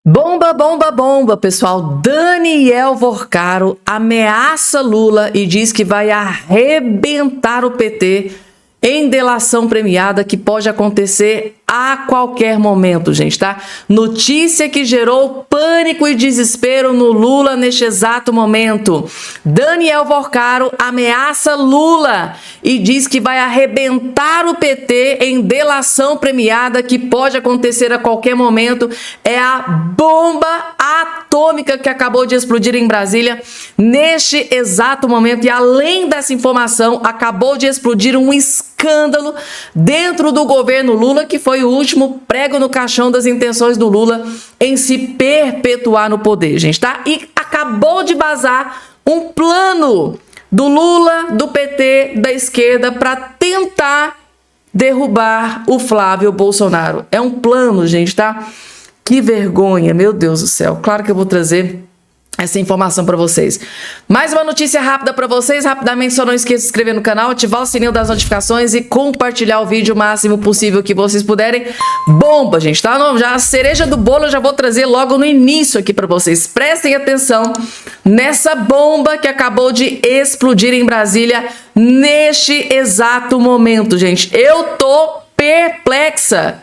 Bomba, bomba, bomba, pessoal. Daniel Vorcaro ameaça Lula e diz que vai arrebentar o PT em delação premiada que pode acontecer a qualquer momento, gente, tá? Notícia que gerou pânico e desespero no Lula neste exato momento. Daniel Vorcaro ameaça Lula e diz que vai arrebentar o PT em delação premiada que pode acontecer a qualquer momento. É a bomba atômica que acabou de explodir em Brasília neste exato momento. E além dessa informação, acabou de explodir um escândalo dentro do governo Lula, que foi o último prego no caixão das intenções do Lula em se perpetuar no poder, gente, tá? E acabou de vazar um plano do Lula, do PT, da esquerda, para tentar derrubar o Flávio Bolsonaro. É um plano, gente, tá? Que vergonha, meu Deus do céu. Claro que eu vou trazer essa informação para vocês. Mais uma notícia rápida para vocês. Rapidamente, só não esqueça de se inscrever no canal, ativar o sininho das notificações e compartilhar o vídeo o máximo possível que vocês puderem. Bomba, gente, tá? Não, já a cereja do bolo eu já vou trazer logo no início aqui para vocês. Prestem atenção nessa bomba que acabou de explodir em Brasília neste exato momento, gente. Eu tô perplexa.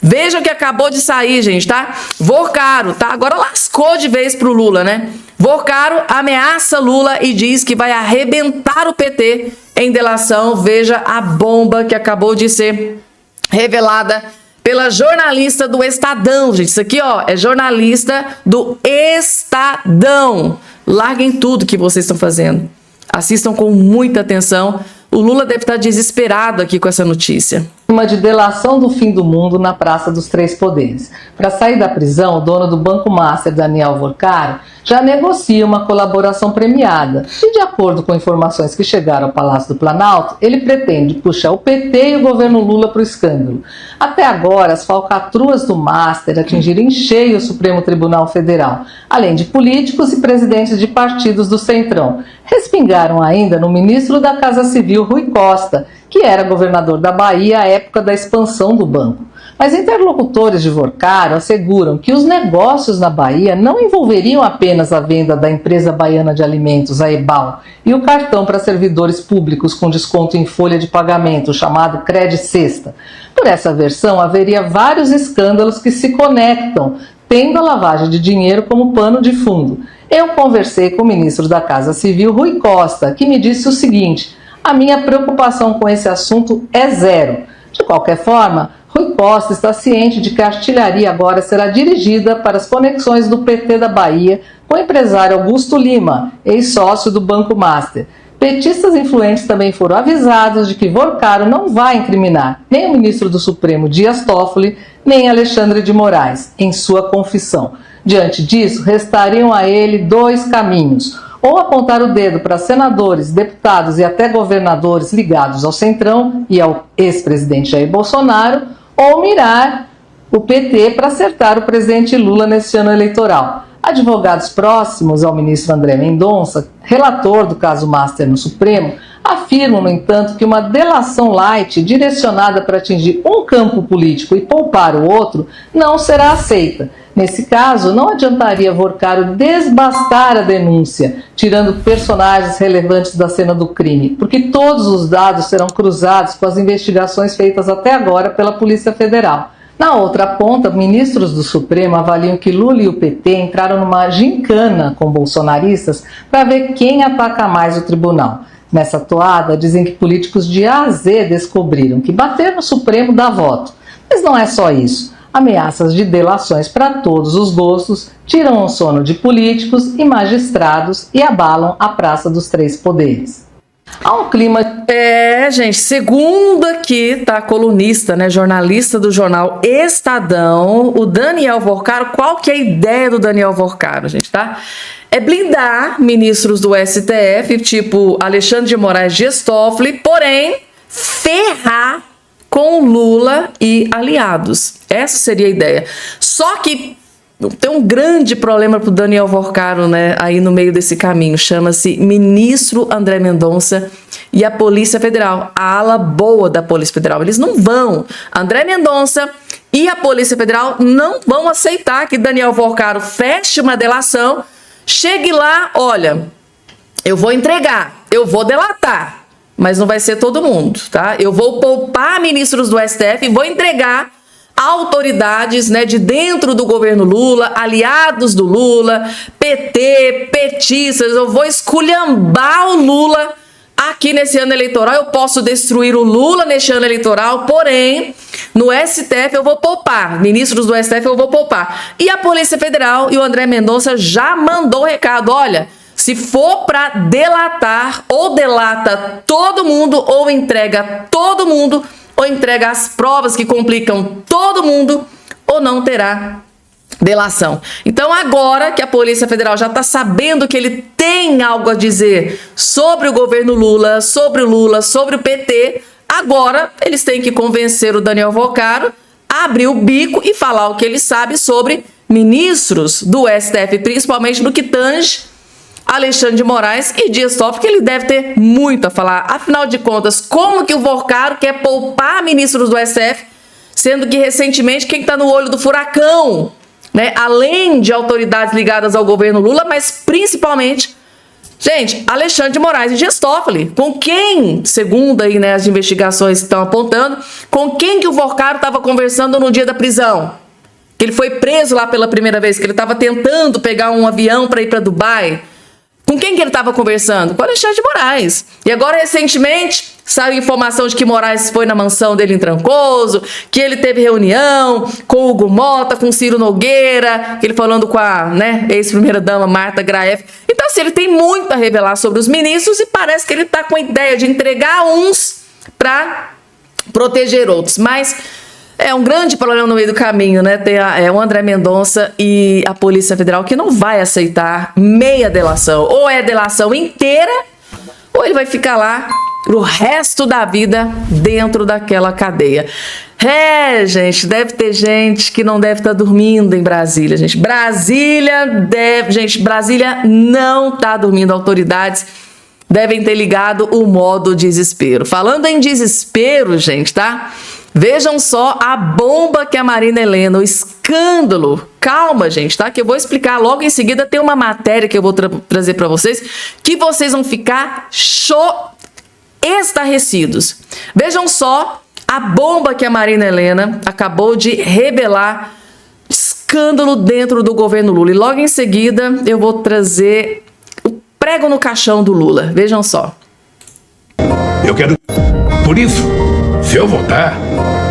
Veja o que acabou de sair, gente, tá? Vorcaro, tá? Agora lascou de vez pro Lula, né? Vorcaro ameaça Lula e diz que vai arrebentar o PT em delação. Veja a bomba que acabou de ser revelada pela jornalista do Estadão, gente. Isso aqui, ó, é jornalista do Estadão. Larguem tudo que vocês estão fazendo. Assistam com muita atenção. O Lula deve estar desesperado aqui com essa notícia. Uma de delação do fim do mundo na Praça dos Três Poderes. Para sair da prisão, o dono do Banco Master, Daniel Vorcaro, já negocia uma colaboração premiada. E de acordo com informações que chegaram ao Palácio do Planalto, ele pretende puxar o PT e o governo Lula para o escândalo. Até agora, as falcatruas do Master atingiram em cheio o Supremo Tribunal Federal, além de políticos e presidentes de partidos do Centrão. Respingaram ainda no ministro da Casa Civil, Rui Costa, que era governador da Bahia à época da expansão do banco. Mas interlocutores de Vorcaro asseguram que os negócios na Bahia não envolveriam apenas a venda da empresa baiana de alimentos, a EBAL, e o cartão para servidores públicos com desconto em folha de pagamento, chamado Cred Sexta. Por essa versão, haveria vários escândalos que se conectam, tendo a lavagem de dinheiro como pano de fundo. Eu conversei com o ministro da Casa Civil, Rui Costa, que me disse o seguinte: a minha preocupação com esse assunto é zero. De qualquer forma, Rui Costa está ciente de que a artilharia agora será dirigida para as conexões do PT da Bahia com o empresário Augusto Lima, ex-sócio do Banco Master. Petistas influentes também foram avisados de que Vorcaro não vai incriminar nem o ministro do Supremo Dias Toffoli, nem Alexandre de Moraes, em sua confissão. Diante disso, restariam a ele dois caminhos: ou apontar o dedo para senadores, deputados e até governadores ligados ao Centrão e ao ex-presidente Jair Bolsonaro, ou mirar o PT para acertar o presidente Lula nesse ano eleitoral. Advogados próximos ao ministro André Mendonça, relator do caso Master no Supremo, afirmam, no entanto, que uma delação light direcionada para atingir um campo político e poupar o outro não será aceita. Nesse caso, não adiantaria Vorcaro desbastar a denúncia, tirando personagens relevantes da cena do crime, porque todos os dados serão cruzados com as investigações feitas até agora pela Polícia Federal. Na outra ponta, ministros do Supremo avaliam que Lula e o PT entraram numa gincana com bolsonaristas para ver quem ataca mais o tribunal. Nessa toada, dizem que políticos de A a Z descobriram que bater no Supremo dá voto. Mas não é só isso. Ameaças de delações para todos os gostos tiram o sono de políticos e magistrados e abalam a Praça dos Três Poderes. Há um clima... gente, segundo aqui, tá, colunista, né, jornalista do jornal Estadão, o Daniel Vorcaro. Qual que é a ideia do Daniel Vorcaro, gente, tá? É blindar ministros do STF, tipo Alexandre de Moraes, Dias Toffoli, porém, ferrar com Lula e aliados. Essa seria a ideia. Só que tem um grande problema para o Daniel Vorcaro, né, aí no meio desse caminho. Chama-se ministro André Mendonça e a Polícia Federal, a ala boa da Polícia Federal. Eles não vão. André Mendonça e a Polícia Federal não vão aceitar que Daniel Vorcaro feche uma delação, chegue lá, olha, eu vou entregar, eu vou delatar, mas não vai ser todo mundo, tá? Eu vou poupar ministros do STF e vou entregar autoridades, né, de dentro do governo Lula, aliados do Lula, PT, petistas, eu vou esculhambar o Lula aqui nesse ano eleitoral. Eu posso destruir o Lula neste ano eleitoral, porém, no STF eu vou poupar, ministros do STF eu vou poupar. E a Polícia Federal e o André Mendonça já mandou o recado, olha, se for para delatar, ou delata todo mundo, ou entrega todo mundo, ou entrega as provas que complicam todo mundo, ou não terá delação. Então, agora que a Polícia Federal já está sabendo que ele tem algo a dizer sobre o governo Lula, sobre o PT, agora eles têm que convencer o Daniel Vorcaro a abrir o bico e falar o que ele sabe sobre ministros do STF, principalmente no que tange Alexandre de Moraes e Dias Toffoli, que ele deve ter muito a falar. Afinal de contas, como que o Vorcaro quer poupar ministros do STF, sendo que recentemente quem está no olho do furacão, né, além de autoridades ligadas ao governo Lula, mas principalmente, gente, Alexandre de Moraes e Dias Toffoli, com quem, segundo aí, né, as investigações estão apontando, com quem que o Vorcaro estava conversando no dia da prisão, que ele foi preso lá pela primeira vez, que ele estava tentando pegar um avião para ir para Dubai. Com quem que ele estava conversando? Com Alexandre de Moraes. E agora, recentemente, saiu informação de que Moraes foi na mansão dele em Trancoso, que ele teve reunião com o Hugo Mota, com Ciro Nogueira, ele falando com a, né, ex-primeira-dama Marta Graef. Então, assim, ele tem muito a revelar sobre os ministros e parece que ele está com a ideia de entregar uns para proteger outros. Mas é um grande problema no meio do caminho, né? Tem o André Mendonça e a Polícia Federal que não vai aceitar meia delação. Ou é delação inteira, ou ele vai ficar lá pro resto da vida dentro daquela cadeia. Gente, deve ter gente que não deve estar dormindo em Brasília, gente. Brasília não está dormindo. Autoridades devem ter ligado o modo desespero. Falando em desespero, gente, tá? Vejam só a bomba que a Marina Helena, o escândalo. Calma, gente, tá? Que eu vou explicar logo em seguida. Tem uma matéria que eu vou trazer para vocês que vocês vão ficar estarrecidos. Vejam só a bomba que a Marina Helena acabou de revelar. Escândalo dentro do governo Lula. E logo em seguida eu vou trazer o prego no caixão do Lula. Vejam só. Eu quero... Por isso, se eu votar,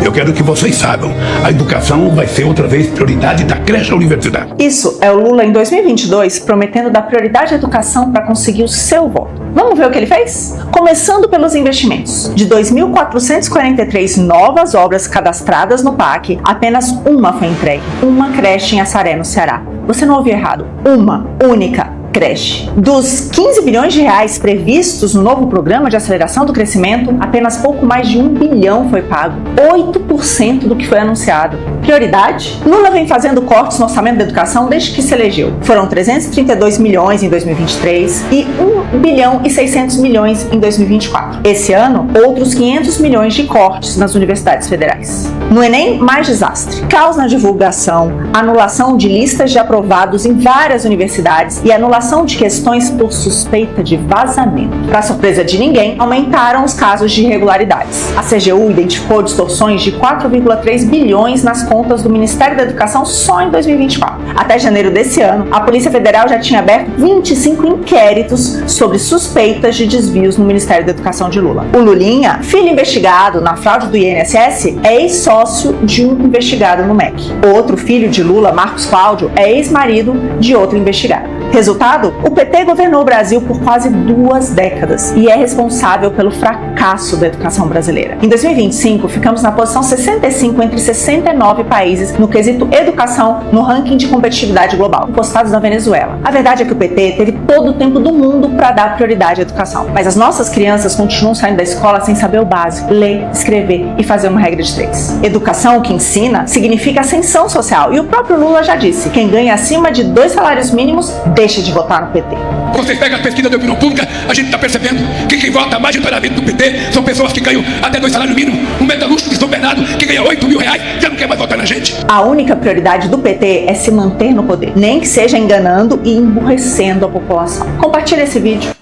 eu quero que vocês saibam, a educação vai ser outra vez prioridade da creche à universidade. Isso é o Lula em 2022 prometendo dar prioridade à educação para conseguir o seu voto. Vamos ver o que ele fez? Começando pelos investimentos. De 2.443 novas obras cadastradas no PAC, apenas uma foi entregue. Uma creche em Assaré, no Ceará. Você não ouviu errado. Uma única creche. Dos 15 bilhões de reais previstos no novo programa de aceleração do crescimento, apenas pouco mais de 1 bilhão foi pago, 8% do que foi anunciado. Prioridade? Lula vem fazendo cortes no orçamento da educação desde que se elegeu. Foram 332 milhões em 2023 e 1 bilhão e 600 milhões em 2024. Esse ano, outros 500 milhões de cortes nas universidades federais. No Enem, mais desastre. Caos na divulgação, anulação de listas de aprovados em várias universidades e anulação de questões por suspeita de vazamento. Para surpresa de ninguém, aumentaram os casos de irregularidades. A CGU identificou distorções de 4,3 bilhões nas contas do Ministério da Educação só em 2024. Até janeiro desse ano, a Polícia Federal já tinha aberto 25 inquéritos sobre suspeitas de desvios no Ministério da Educação de Lula. O Lulinha, filho investigado na fraude do INSS, é ex-sócio de um investigado no MEC. Outro filho de Lula, Marcos Cláudio, é ex-marido de outro investigado. Resultado? O PT governou o Brasil por quase 2 décadas e é responsável pelo fracasso da educação brasileira. Em 2025, ficamos na posição 65 entre 69 países no quesito educação no ranking de competitividade global, encostados na Venezuela. A verdade é que o PT teve todo o tempo do mundo para dar prioridade à educação, mas as nossas crianças continuam saindo da escola sem saber o básico, ler, escrever e fazer uma regra de 3. Educação que ensina significa ascensão social e o próprio Lula já disse, quem ganha acima de 2 salários mínimos deixa de votar no PT. Vocês pegam as pesquisas da opinião pública, a gente está percebendo que quem vota majoritariamente no PT são pessoas que ganham até 2 salários mínimos. Um metalúrgico de São Bernardo que ganha 8 mil reais já não quer mais votar na gente. A única prioridade do PT é se manter no poder, nem que seja enganando e emburrecendo a população. Compartilhe esse vídeo.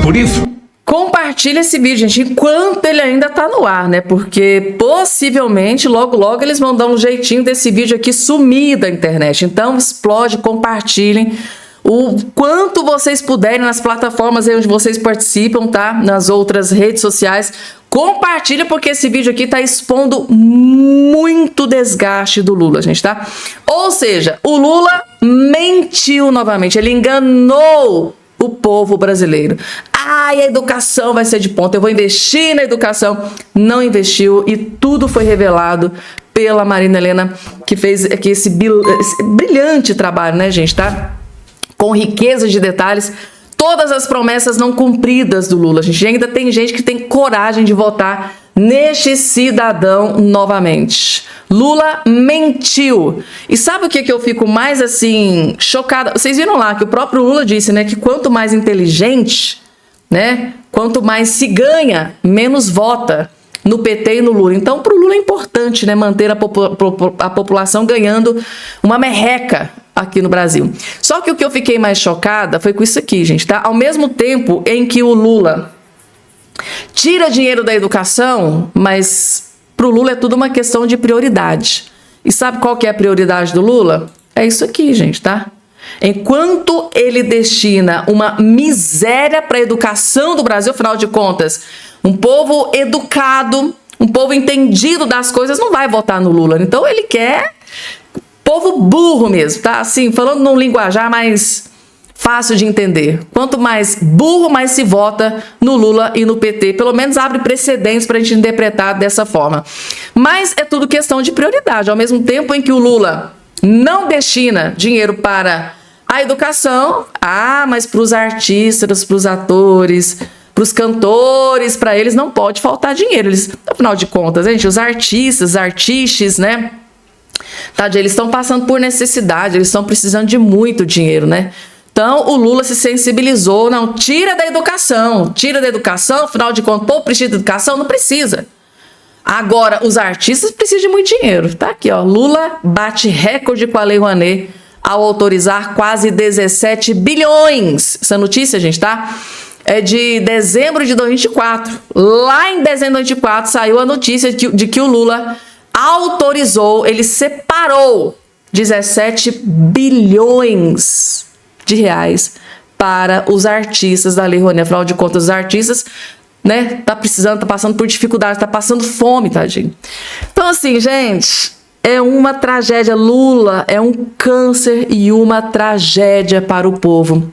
Por isso, Compartilha esse vídeo, gente, enquanto ele ainda tá no ar, né? Porque possivelmente, logo, logo, eles vão dar um jeitinho desse vídeo aqui sumir da internet. Então, explode, compartilhem o quanto vocês puderem nas plataformas aí onde vocês participam, tá? Nas outras redes sociais. Compartilha, porque esse vídeo aqui tá expondo muito desgaste do Lula, gente, tá? Ou seja, o Lula mentiu novamente, ele enganou o povo brasileiro. Ai, a educação vai ser de ponta, eu vou investir na educação. Não investiu e tudo foi revelado pela Marina Helena, que fez aqui esse brilhante trabalho, né, gente, tá? Com riqueza de detalhes, todas as promessas não cumpridas do Lula. A gente ainda tem gente que tem coragem de votar neste cidadão novamente. Lula mentiu. E sabe o que eu fico mais, assim, chocada? Vocês viram lá que o próprio Lula disse, né, que quanto mais inteligente, né, quanto mais se ganha, menos vota no PT e no Lula. Então, para o Lula é importante, né, manter a população ganhando uma merreca aqui no Brasil. Só que o que eu fiquei mais chocada foi com isso aqui, gente, tá? Ao mesmo tempo em que o Lula tira dinheiro da educação, mas para o Lula é tudo uma questão de prioridade. E sabe qual que é a prioridade do Lula? É isso aqui, gente, tá? Enquanto ele destina uma miséria para a educação do Brasil, afinal de contas, um povo educado, um povo entendido das coisas não vai votar no Lula. Então ele quer povo burro mesmo, tá? Assim, falando num linguajar mais fácil de entender. Quanto mais burro, mais se vota no Lula e no PT. Pelo menos abre precedentes para a gente interpretar dessa forma. Mas é tudo questão de prioridade. Ao mesmo tempo em que o Lula não destina dinheiro para a educação, mas para os artistas, para os atores, para os cantores, para eles não pode faltar dinheiro. Eles, afinal de contas, gente, os artistas, né? Tadinho, eles estão passando por necessidade, eles estão precisando de muito dinheiro, né? Então, o Lula se sensibilizou, não, tira da educação, afinal de contas, o povo precisa de educação? Não precisa. Agora, os artistas precisam de muito dinheiro. Tá aqui, ó, Lula bate recorde com a Lei Rouanet ao autorizar quase 17 bilhões. Essa notícia, gente, tá? É de dezembro de 2024. Lá em dezembro de 2024 saiu a notícia de que o Lula autorizou, ele separou 17 bilhões de reais para os artistas da Lei Rouanet. Afinal de contas, os artistas, né, tá passando por dificuldade, tá passando fome, tadinho. Então, assim, gente, é uma tragédia. Lula é um câncer e uma tragédia para o povo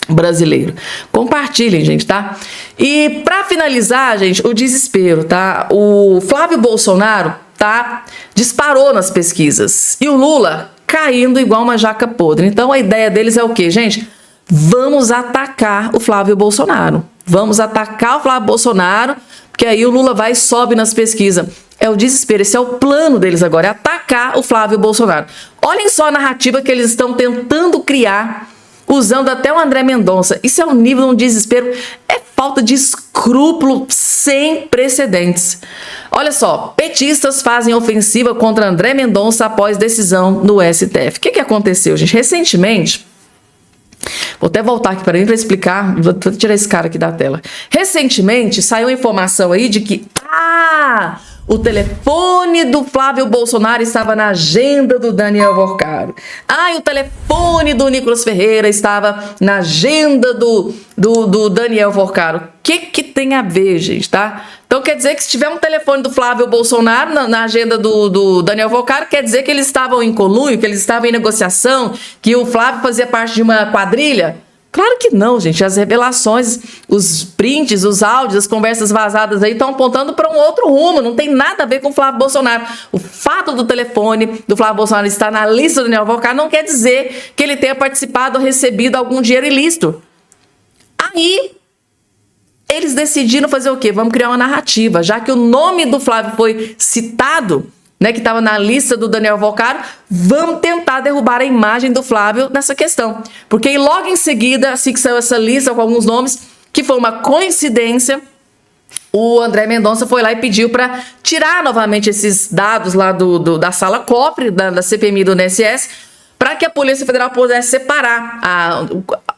brasileiro. Compartilhem, gente, tá? E para finalizar, gente, o desespero, tá? O Flávio Bolsonaro, tá? Disparou nas pesquisas e o Lula caindo igual uma jaca podre. Então a ideia deles é o quê, gente? Vamos atacar o Flávio Bolsonaro. Vamos atacar o Flávio Bolsonaro, porque aí o Lula vai e sobe nas pesquisas. É o desespero, esse é o plano deles agora, é atacar o Flávio Bolsonaro. Olhem só a narrativa que eles estão tentando criar, usando até o André Mendonça. Isso é um nível de um desespero, é falta de escrúpulo sem precedentes. Olha só, petistas fazem ofensiva contra André Mendonça após decisão no STF. O que aconteceu, gente? Recentemente, vou até voltar aqui para mim para explicar, vou tirar esse cara aqui da tela. Recentemente, saiu informação aí de que, o telefone do Flávio Bolsonaro estava na agenda do Daniel Vorcaro. E o telefone do Nicolas Ferreira estava na agenda do Daniel Vorcaro. O que tem a ver, gente, tá? Então quer dizer que se tiver um telefone do Flávio Bolsonaro na agenda do Daniel Vorcaro, quer dizer que eles estavam em conluio, que eles estavam em negociação, que o Flávio fazia parte de uma quadrilha? Claro que não, gente. As revelações, os prints, os áudios, as conversas vazadas aí estão apontando para um outro rumo. Não tem nada a ver com o Flávio Bolsonaro. O fato do telefone do Flávio Bolsonaro estar na lista do Daniel Vorcaro não quer dizer que ele tenha participado ou recebido algum dinheiro ilícito. Aí, eles decidiram fazer o quê? Vamos criar uma narrativa. Já que o nome do Flávio foi citado né, que estava na lista do Daniel Volcaro, vamos tentar derrubar a imagem do Flávio nessa questão. Porque logo em seguida, assim que saiu essa lista com alguns nomes, que foi uma coincidência, o André Mendonça foi lá e pediu para tirar novamente esses dados lá da sala cofre, da CPMI do INSS, para que a Polícia Federal pudesse separar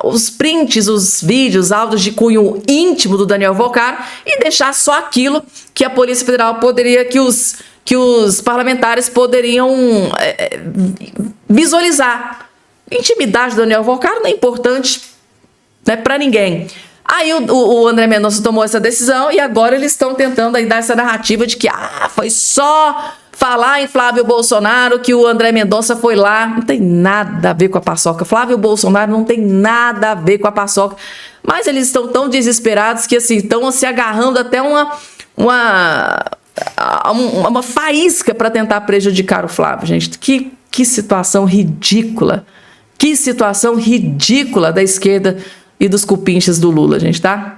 os prints, os vídeos, áudios de cunho íntimo do Daniel Volcaro e deixar só aquilo que a Polícia Federal poderia, que os parlamentares poderiam visualizar. Intimidade do Daniel Volcaro não é importante, né, para ninguém. Aí o André Mendonça tomou essa decisão e agora eles estão tentando aí dar essa narrativa de que foi só falar em Flávio Bolsonaro que o André Mendonça foi lá. Não tem nada a ver com a paçoca. Flávio Bolsonaro não tem nada a ver com a paçoca. Mas eles estão tão desesperados que assim, estão se agarrando até uma faísca para tentar prejudicar o Flávio, gente. Que situação ridícula. Que situação ridícula da esquerda e dos cupinchas do Lula, gente, tá?